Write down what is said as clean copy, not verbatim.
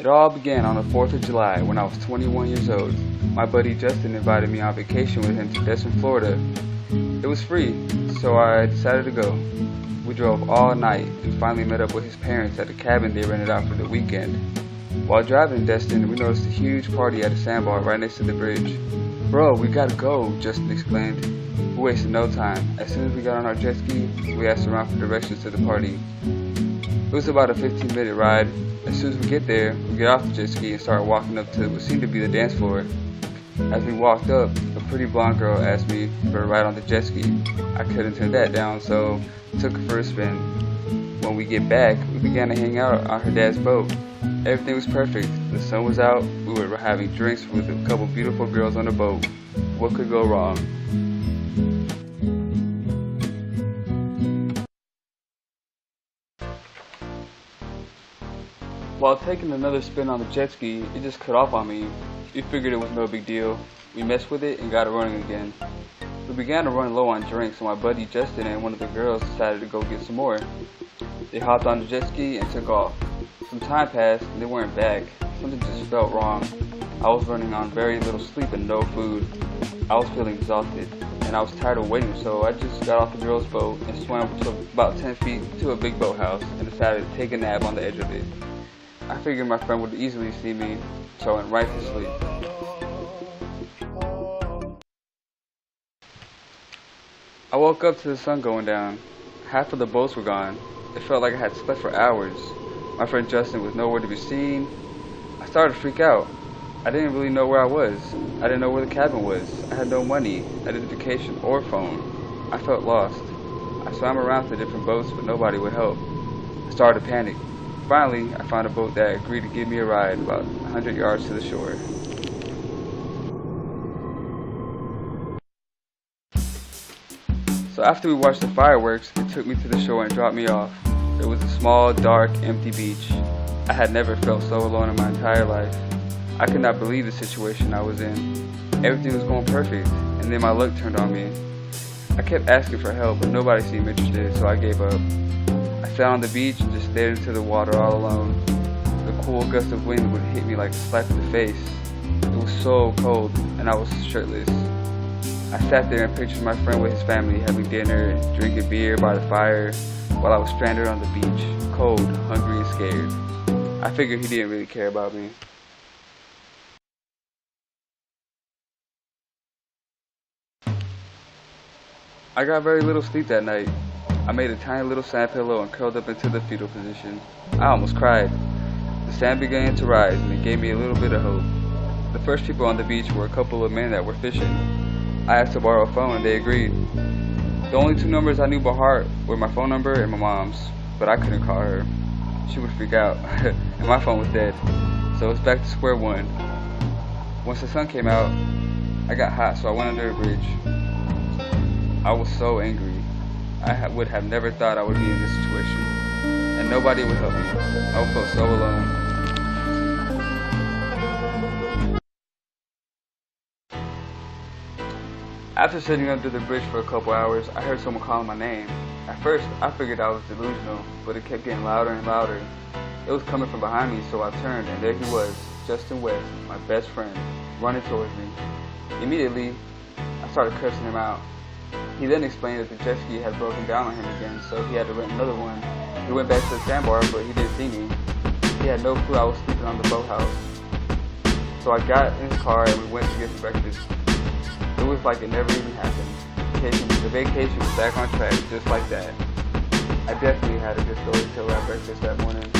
It all began on the 4th of July when I was 21 years old. My buddy Justin invited me on vacation with him to Destin, Florida. It was free, so I decided to go. We drove all night and finally met up with his parents at a cabin they rented out for the weekend. While driving to Destin, we noticed a huge party at a sandbar right next to the bridge. "Bro, we gotta go," Justin explained. We wasted no time. As soon as we got on our jet ski, we asked around for directions to the party. It was about a 15-minute ride. As soon as we get there, we get off the jet ski and start walking up to what seemed to be the dance floor. As we walked up, a pretty blonde girl asked me for a ride on the jet ski. I couldn't turn that down, so took her for a spin. When we get back, we began to hang out on her dad's boat. Everything was perfect. The sun was out, we were having drinks with a couple beautiful girls on the boat. What could go wrong? While taking another spin on the jet ski, it just cut off on me. We figured it was no big deal. We messed with it and got it running again. We began to run low on drinks, so my buddy Justin and one of the girls decided to go get some more. They hopped on the jet ski and took off. Some time passed and they weren't back. Something just felt wrong. I was running on very little sleep and no food. I was feeling exhausted and I was tired of waiting, so I just got off the girls' boat and swam to about 10 feet to a big boathouse and decided to take a nap on the edge of it. I figured my friend would easily see me, so I went right to sleep. I woke up to the sun going down. Half of the boats were gone. It felt like I had slept for hours. My friend Justin was nowhere to be seen. I started to freak out. I didn't really know where I was. I didn't know where the cabin was. I had no money, identification, or phone. I felt lost. I swam around to different boats, but nobody would help. I started to panic. Finally, I found a boat that agreed to give me a ride about 100 yards to the shore. So after we watched the fireworks, they took me to the shore and dropped me off. It was a small, dark, empty beach. I had never felt so alone in my entire life. I could not believe the situation I was in. Everything was going perfect, and then my luck turned on me. I kept asking for help, but nobody seemed interested, so I gave up. I sat on the beach and just stared into the water all alone. The cool gust of wind would hit me like a slap in the face. It was so cold, and I was shirtless. I sat there and pictured my friend with his family having dinner, drinking beer by the fire, while I was stranded on the beach, cold, hungry, and scared. I figured he didn't really care about me. I got very little sleep that night. I made a tiny little sand pillow and curled up into the fetal position. I almost cried. The sand began to rise and it gave me a little bit of hope. The first people on the beach were a couple of men that were fishing. I asked to borrow a phone and they agreed. The only two numbers I knew by heart were my phone number and my mom's, but I couldn't call her. She would freak out, and my phone was dead, so it was back to square one. Once the sun came out, I got hot, so I went under a bridge. I was so angry. I would have never thought I would be in this situation, and nobody would help me. I felt so alone. After sitting under the bridge for a couple hours, I heard someone calling my name. At first, I figured I was delusional, but it kept getting louder and louder. It was coming from behind me, so I turned, and there he was, Justin West, my best friend, running towards me. Immediately, I started cursing him out. He then explained that the jet ski had broken down on him again, so he had to rent another one. He went back to the sandbar, but he didn't see me. He had no clue I was sleeping on the boathouse. So I got in his car and we went to get some breakfast. It was like it never even happened. The vacation was back on track just like that. I definitely had a good story to tell at breakfast that morning.